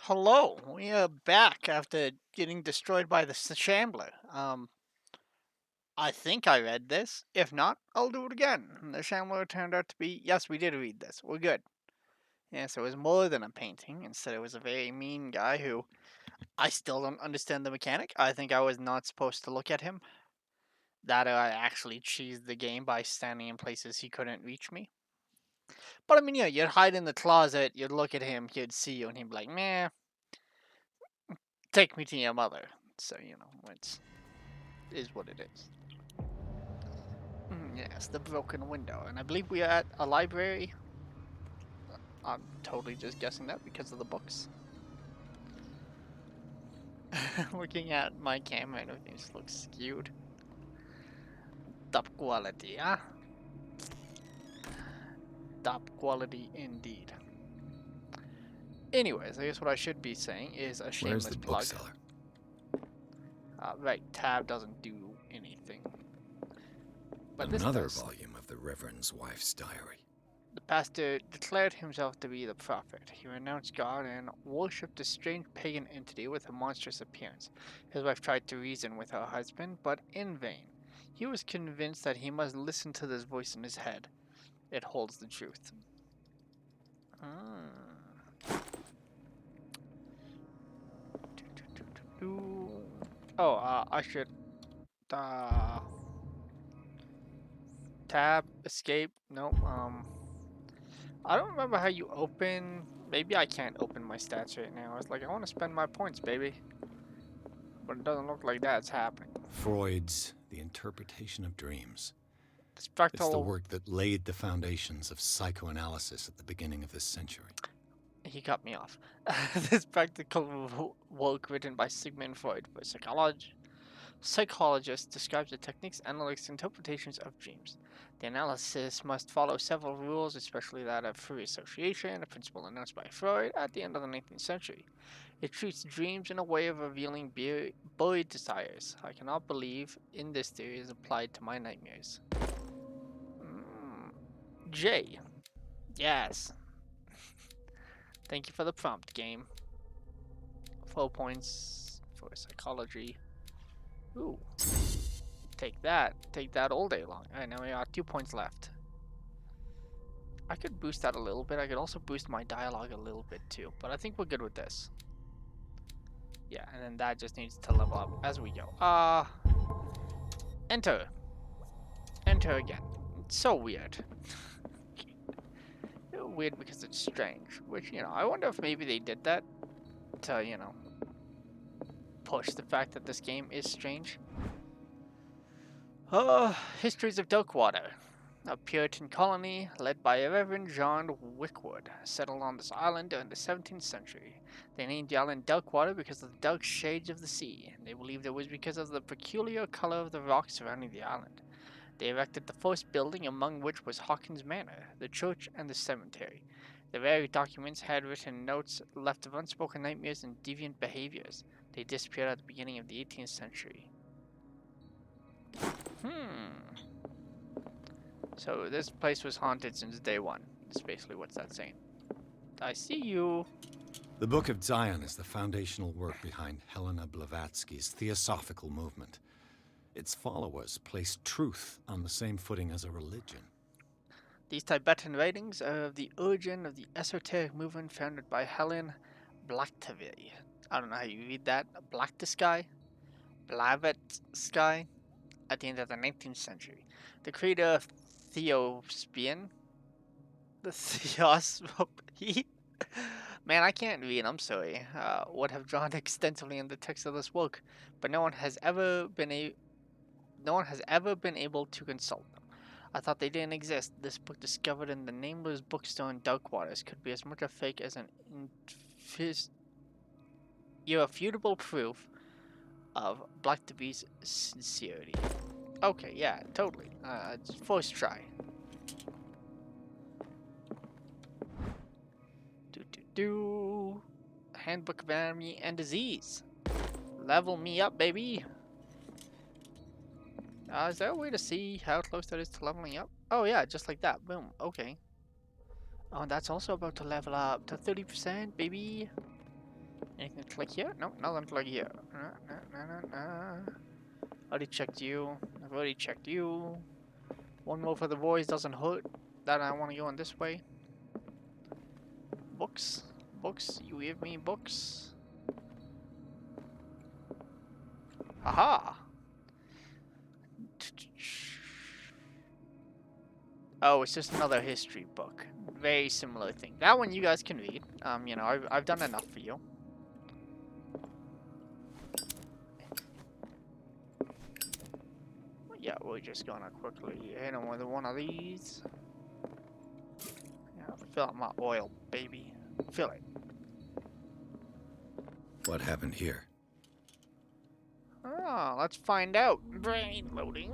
Hello, we are back after getting destroyed by the Shambler. I think I read this. If not, I'll do it again. The Shambler turned out to be. Yes, we did read this. We're good. Yes, it was more than a painting. Instead, it was a very mean guy who I still don't understand the mechanic. I think I was not supposed to look at him. That or I actually cheesed the game by standing in places he couldn't reach me. But I mean, yeah, you'd hide in the closet, you'd look at him, he'd see you, and he'd be like, "Meh, take me to your mother." So it's is what it is. Yes, the broken window. And I believe we are at a library. I'm totally just guessing that because of the books. Looking at my camera, everything just looks skewed. Top quality, huh? Top quality indeed. Anyways, I guess what I should be saying is a Where's shameless the plug. bookseller? Right, tab doesn't do anything. But this Another does. volume of the Reverend's wife's diary. The pastor declared himself to be the prophet. He renounced God and worshipped a strange pagan entity with a monstrous appearance. His wife tried to reason with her husband, but in vain. He was convinced that he must listen to this voice in his head. It holds the truth. Oh, I should tab, escape. Nope. I don't remember how you open. Maybe I can't open my stats right now. It's like I want to spend my points, baby. But it doesn't look like that's happening. Freud's The Interpretation of Dreams. The It's the spectral. work that laid the foundations of psychoanalysis at the beginning of this century. He cut me off. This practical work written by Sigmund Freud, a psychologist, describes the techniques, analytics, interpretations of dreams. The analysis must follow several rules, especially that of free association, a principle announced by Freud at the end of the 19th century. It treats dreams in a way of revealing buried desires. I cannot believe in this theory is applied to my nightmares. J. Yes. Thank you for the prompt, game. 4 points for psychology. Ooh. Take that. Take that all day long. Alright, now we got 2 points left. I could boost that a little bit. I could also boost my dialogue a little bit too. But I think we're good with this. Yeah, and then that just needs to level up as we go. Enter. Enter again. It's so weird. Weird because it's strange. Which, I wonder if maybe they did that to, push the fact that this game is strange. Histories of Darkwater. A Puritan colony led by Reverend John Wickwood settled on this island during the 17th century. They named the island Darkwater because of the dark shades of the sea, and they believed it was because of the peculiar color of the rocks surrounding the island. They erected the first building, among which was Hawkins Manor, the church, and the cemetery. The various documents had written notes left of unspoken nightmares and deviant behaviors. They disappeared at the beginning of the 18th century. So this place was haunted since day one. That's basically what's that saying. I see you. The Book of Zion is the foundational work behind Helena Blavatsky's theosophical movement. Its followers placed truth on the same footing as a religion. These Tibetan writings are of the origin of the esoteric movement founded by Helen Blavatsky. I don't know how you read that. Blavatsky? Blavatsky? At the end of the 19th century. The creator of Theospian. The Theosophy? Man, I can't read, I'm sorry. Would have drawn extensively in the text of this work, but no one has ever been able to consult them. I thought they didn't exist. This book, discovered in the nameless bookstore in Darkwaters, could be as much a fake as an irrefutable proof of Blackbeard's sincerity. Okay, yeah, totally. First try. Handbook of Anatomy and Disease. Level me up, baby. Is there a way to see how close that is to leveling up? Oh yeah, just like that. Boom. Okay. Oh, and that's also about to level up to 30%, baby. Anything to click here? No, nothing to click here. Nah. Already checked you. I've already checked you. One more for the boys doesn't hurt. That I want to go in this way. Books. Books. You give me books. Haha. Oh, it's just another history book. Very similar thing. That one you guys can read. You know, I've done enough for you. Yeah, we're just gonna quickly hit him with one of these. Yeah, fill up my oil, baby. Fill it. What happened here? Oh, let's find out. Brain loading.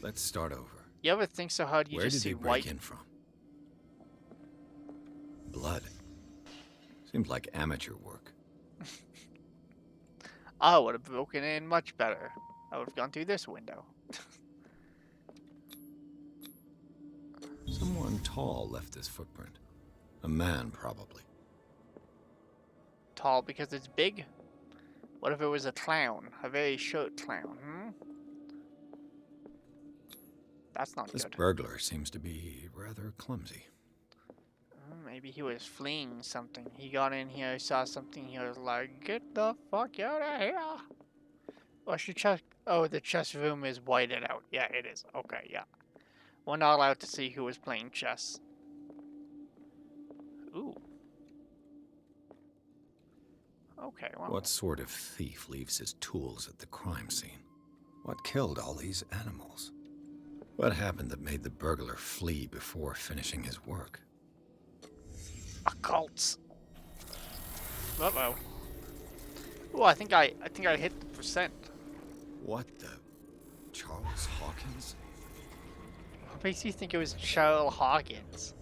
Let's start over. You ever think so hard you Where just did see they break white? in from? Blood. Seems like amateur work. I would have broken in much better. I would have gone through this window. Someone tall left this footprint. A man, probably. Tall because it's big? What if it was a clown? A very short clown, hmm? That's not This good. burglar seems to be rather clumsy. Maybe he was fleeing something. He got in here, saw something, he was like, get the fuck out of here! Oh, I should check. Oh, the chess room is whited out. Yeah, it is. Okay, yeah. We're not allowed to see who was playing chess. Ooh. Okay, well. What sort of thief leaves his tools at the crime scene? What killed all these animals? What happened that made the burglar flee before finishing his work? Occults. Uh-oh. Ooh, I think I hit the percent. What the? Charles Hawkins? What makes you think it was Charles Hawkins?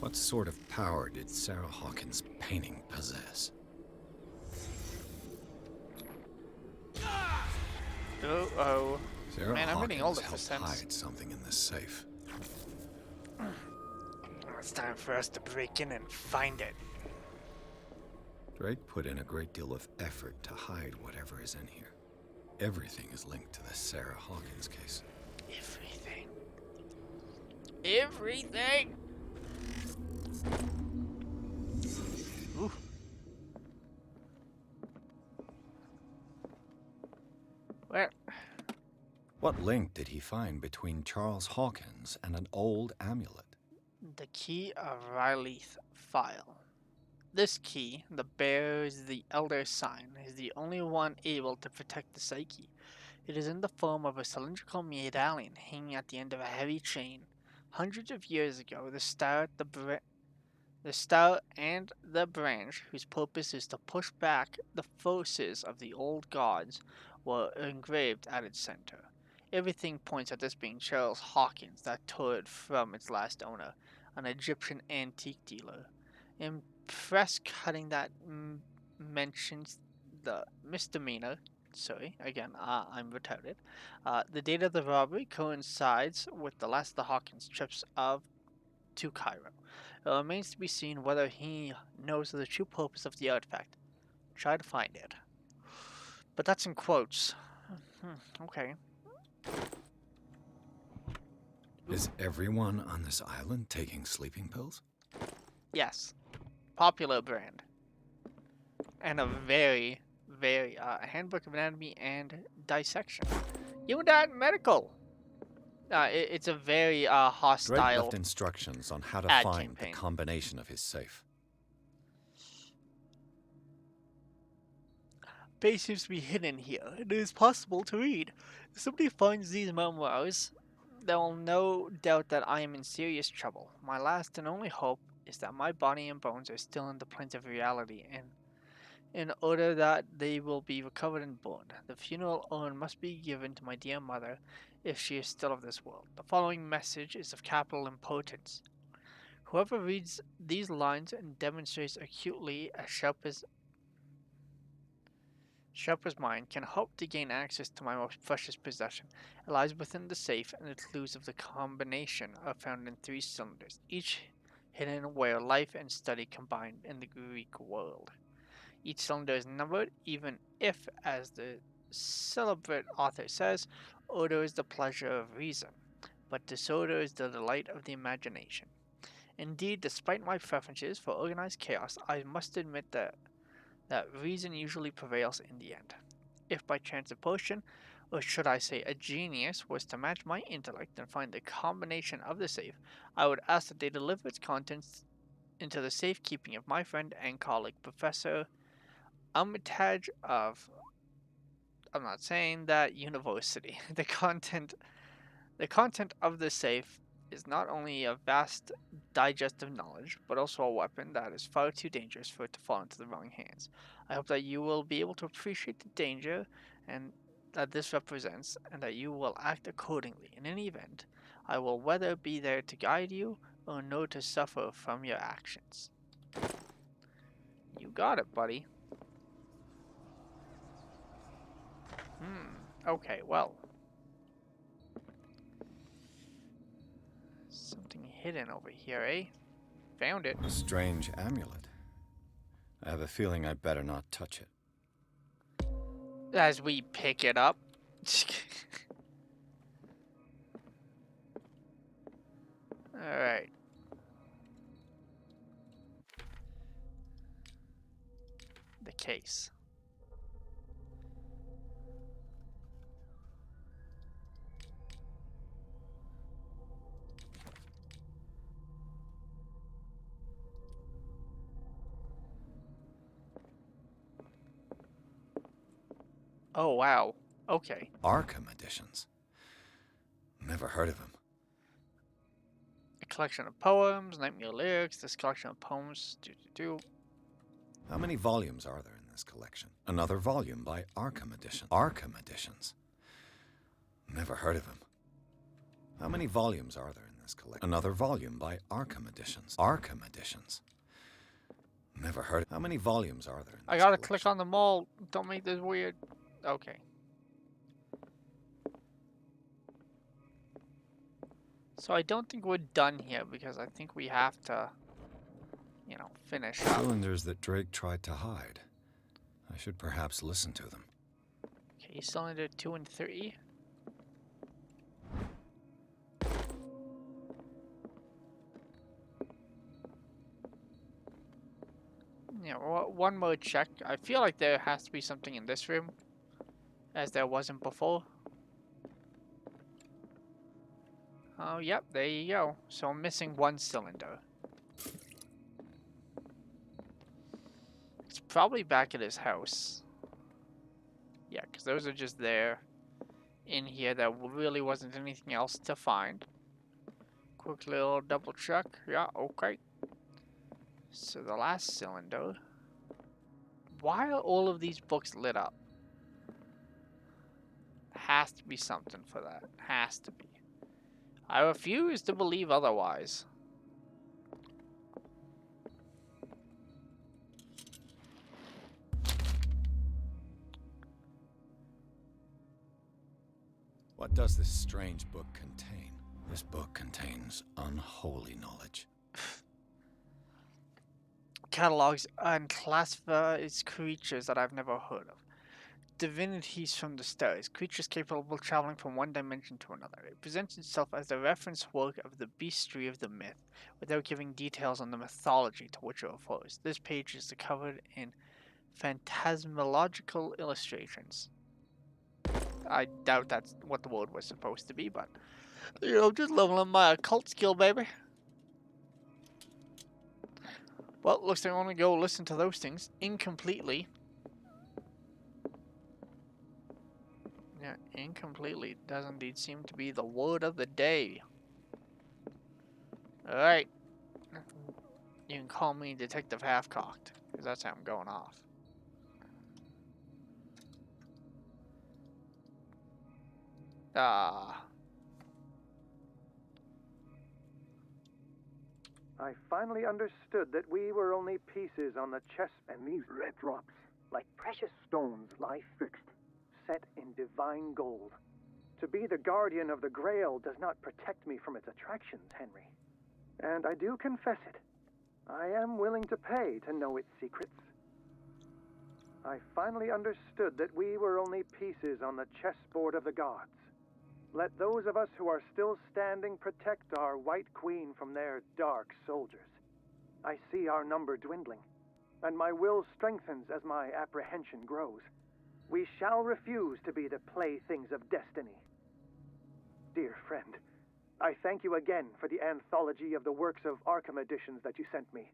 What sort of power did Sarah Hawkins' painting possess? Uh-oh. Sarah Man, I'm getting all the Hawkins helped percents. hide something in this safe. It's time for us to break in and find it. Drake put in a great deal of effort to hide whatever is in here. Everything is linked to the Sarah Hawkins case. Everything. Everything! Ooh. Where? What link did he find between Charles Hawkins and an old amulet? The key of Riley's file. This key, the bears the Elder Sign, is the only one able to protect the psyche. It is in the form of a cylindrical medallion hanging at the end of a heavy chain. Hundreds of years ago, the star and the branch, whose purpose is to push back the forces of the old gods, were engraved at its center. Everything points at this being Charles Hawkins that tore it from its last owner, an Egyptian antique dealer. In press cutting that mentions the misdemeanor, sorry, again, I'm retarded, the date of the robbery coincides with the last of the Hawkins trips to Cairo. It remains to be seen whether he knows the true purpose of the artifact. Try to find it. But that's in quotes. Okay. Is everyone on this island taking sleeping pills? Yes. Popular brand. And a very, very, handbook of anatomy and dissection. Even that medical. It's a very, Drake hostile left instructions on how to ad find campaign. the combination of his safe. Base seems to be hidden here. It is possible to read. If somebody finds these memoirs, there will no doubt that I am in serious trouble. My last and only hope is that my body and bones are still in the planes of reality, and in order that they will be recovered and burned. The funeral urn must be given to my dear mother if she is still of this world. The following message is of capital importance. Whoever reads these lines and demonstrates acutely as sharp as mine can hope to gain access to my most precious possession. It lies within the safe, and the clues of the combination are found in 3 cylinders, each hidden where life and study combined in the Greek world. Each cylinder is numbered, even if, as the celebrate author says, order is the pleasure of reason, but disorder is the delight of the imagination. Indeed, despite my preferences for organized chaos, I must admit that reason usually prevails in the end. If by chance a potion, or should I say a genius, was to match my intellect and find the combination of the safe, I would ask that they deliver its contents into the safekeeping of my friend and colleague, Professor Armitage of, I'm not saying that university. The content of the safe is not only a vast digest of knowledge, but also a weapon that is far too dangerous for it to fall into the wrong hands. I hope that you will be able to appreciate the danger and that this represents, and that you will act accordingly. In any event, I will whether be there to guide you or know to suffer from your actions. You got it, buddy. Okay, well. Something hidden over here, eh? Found it. A strange amulet. I have a feeling I better not touch it. As we pick it up. Alright. The case. Oh, wow. Okay. Arkham editions. Never heard of him. A collection of poems, nightmare lyrics, this collection of poems. How many volumes are there in this collection? Another volume by Arkham Edition. Arkham Editions. Never heard of him. How many volumes are there in this collection? Another volume by Arkham Editions. Arkham Editions. Never heard. How many volumes are there in this I gotta collection? click on them all. Don't make this weird. Okay. So I don't think we're done here because I think we have to, finish up. Cylinders that Drake tried to hide. I should perhaps listen to them. Okay, cylinder 2 and 3. Yeah, one more check. I feel like there has to be something in this room, as there wasn't before. Oh, yep, there you go. So I'm missing one cylinder. It's probably back at his house. Yeah, because those are just there. In here, there really wasn't anything else to find. Quick little double check. Yeah, okay. So the last cylinder. Why are all of these books lit up? Has to be something for that. Has to be. I refuse to believe otherwise. What does this strange book contain? This book contains unholy knowledge. Catalogs and classifies creatures that I've never heard of. Divinities from the stars, creatures capable of traveling from one dimension to another. It presents itself as the reference work of the beastry of the myth, without giving details on the mythology to which it refers. This page is covered in phantasmological illustrations. I doubt that's what the word was supposed to be, but just leveling my occult skill, baby. Well, looks like I want to go listen to those things incompletely. Yeah, incompletely does indeed seem to be the word of the day. Alright. You can call me Detective Half-Cocked, because that's how I'm going off. I finally understood that we were only pieces on the chess, and these red drops, like precious stones, lie fixed, set in divine gold. To be the guardian of the Grail does not protect me from its attractions, Henry. And I do confess it. I am willing to pay to know its secrets. I finally understood that we were only pieces on the chessboard of the gods. Let those of us who are still standing protect our White Queen from their dark soldiers. I see our number dwindling, and my will strengthens as my apprehension grows. We shall refuse to be the playthings of destiny. Dear friend, I thank you again for the anthology of the works of Arkham editions that you sent me.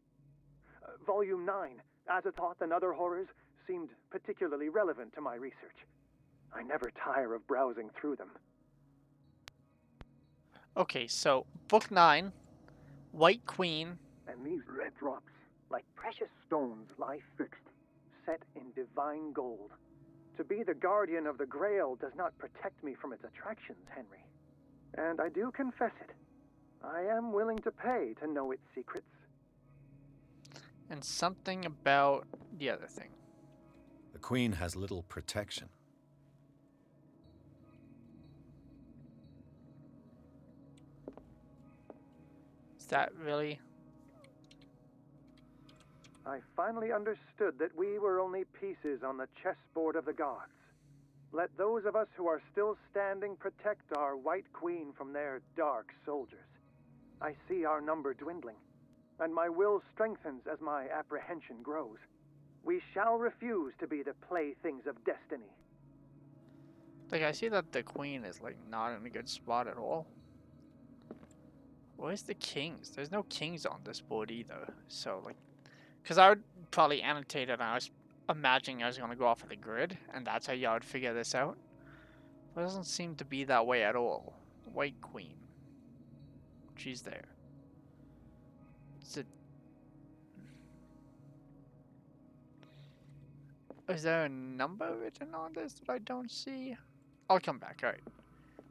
Volume 9, Azathoth and Other Horrors, seemed particularly relevant to my research. I never tire of browsing through them. Okay, so book 9, White Queen. And these red drops, like precious stones, lie fixed, set in divine gold. To be the guardian of the Grail does not protect me from its attractions, Henry. And I do confess it. I am willing to pay to know its secrets. And something about the other thing. The Queen has little protection. Is that really? I finally understood that we were only pieces on the chessboard of the gods. Let those of us who are still standing protect our White Queen from their dark soldiers. I see our number dwindling, and my will strengthens as my apprehension grows. We shall refuse to be the playthings of destiny. Like, I see that the Queen is, like, not in a good spot at all. Where's the kings? There's no kings on this board either. So, like, because I would probably annotate it, and I was imagining I was going to go off of the grid, and that's how y'all would figure this out. But it doesn't seem to be that way at all. White Queen. She's there. Is there a number written on this that I don't see? I'll come back, alright.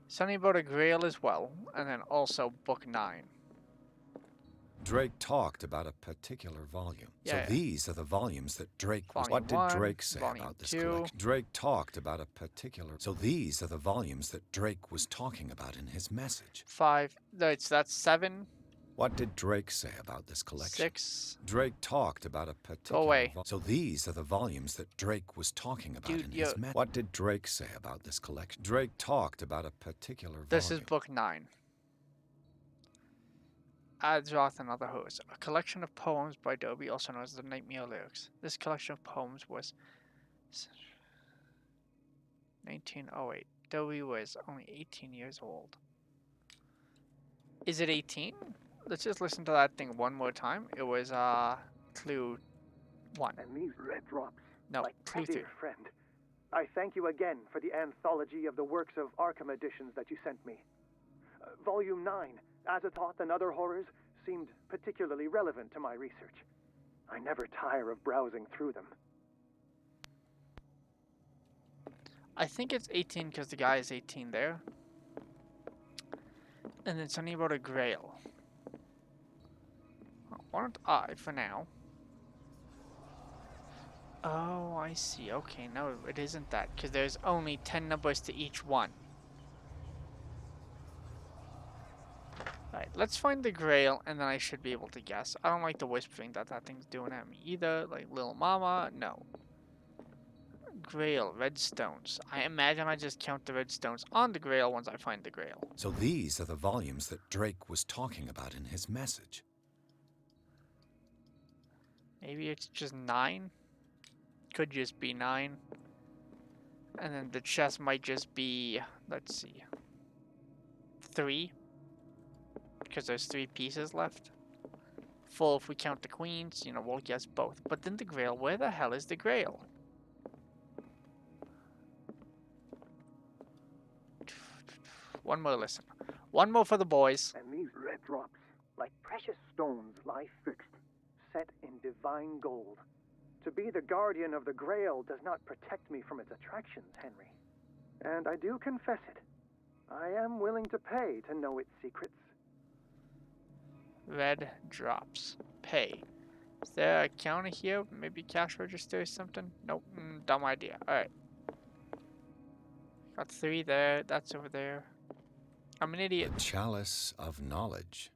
Something about a grail as well, and then also book 9. Drake talked about a particular volume. Yeah. So these are the volumes that Drake was... Volume What did 1, Drake say Volume about this 2. collection? Drake talked about a particular... So these are the volumes that Drake was talking about in his message. 5. That's 7. What did Drake say about this collection? 6. Drake talked about a particular... Go away. So these are the volumes that Drake was talking about in his message. What did Drake say about this collection? Drake talked about a particular volume. This is book 9. Azathoth and Other Horrors, a collection of poems by Dobie, also known as the Nightmare Lyrics. This collection of poems was 1908. Dobie was only 18 years old. Is it 18? Let's just listen to that thing one more time. It was clue 1. And these red drops, No, like clue 3. dear friend, I thank you again for the anthology of the works of Arkham editions that you sent me. Volume 9, Azathoth and Other Horrors, seemed particularly relevant to my research. I never tire of browsing through them. I think it's 18 because the guy is 18 there. And then something about a grail. Why don't I, for now? Oh, I see. Okay, no, it isn't that, because there's only 10 numbers to each one. Alright, let's find the grail, and then I should be able to guess. I don't like the whispering that thing's doing at me either. Like, Little Mama, no. Grail, red stones. I imagine I just count the red stones on the grail once I find the grail. So these are the volumes that Drake was talking about in his message. Maybe it's just 9? Could just be 9. And then the chest might just be, let's see, 3. Because there's 3 pieces left. Full if we count the queens, you know, we'll guess both. But then the grail, where the hell is the grail? One more listen. One more for the boys. And these red drops, like precious stones, lie fixed, set in divine gold. To be the guardian of the Grail does not protect me from its attractions, Henry. And I do confess it. I am willing to pay to know its secrets. Red drops. Pay. Is there a counter here? Maybe cash register or something? Nope. Dumb idea. Alright. Got 3 there. That's over there. I'm an idiot. The Chalice of Knowledge.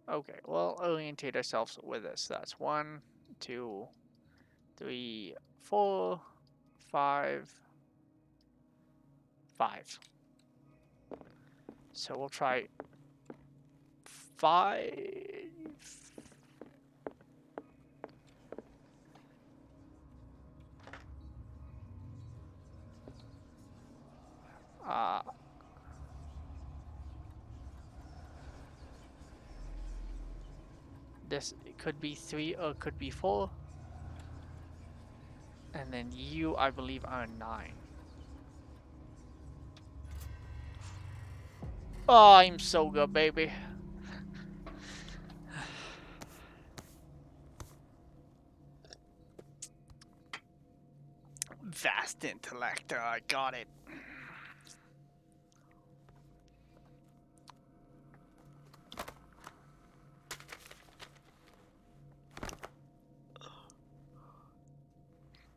Okay, we'll orientate ourselves with this. That's 1, 2, 3, 4, 5, 5. So we'll try 5. Uh, this could be 3 or it could be 4. And then you, I believe, are 9. Oh, I'm so good, baby. Vast intellect, I got it.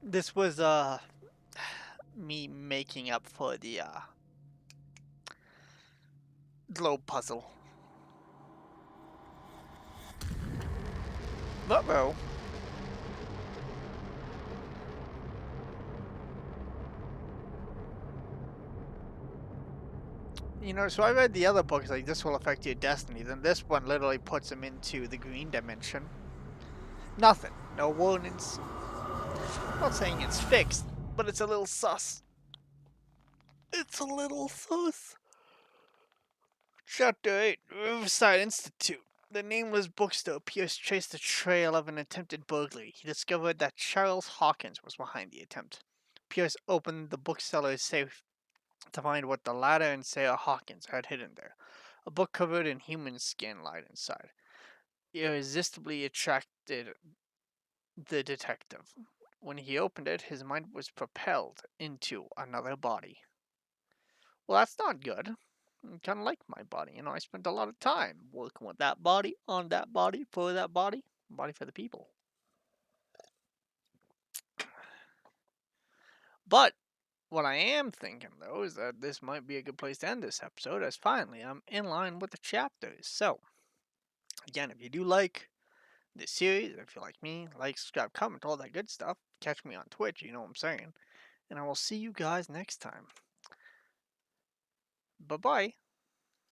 This was me making up for the globe puzzle. Uh-oh. You know, so I read the other books, like, this will affect your destiny. Then this one literally puts him into the green dimension. Nothing. No warnings. I'm not saying it's fixed, but it's a little sus. It's a little sus. Chapter 8, Riverside Institute. The nameless bookstore Pierce traced the trail of an attempted burglary. He discovered that Charles Hawkins was behind the attempt. Pierce opened the bookseller's safe to find what the latter and Sarah Hawkins had hidden there. A book covered in human skin lied inside. Irresistibly attracted the detective. When he opened it, his mind was propelled into another body. Well, that's not good. I kind of like my body. You know, I spent a lot of time working with that body, on that body, for that body, body for the people. But what I am thinking, though, is that this might be a good place to end this episode, as finally I'm in line with the chapters. So, again, if you do like this series, if you like me, like, subscribe, comment, all that good stuff, catch me on Twitch, you know what I'm saying. And I will see you guys next time. Bye-bye.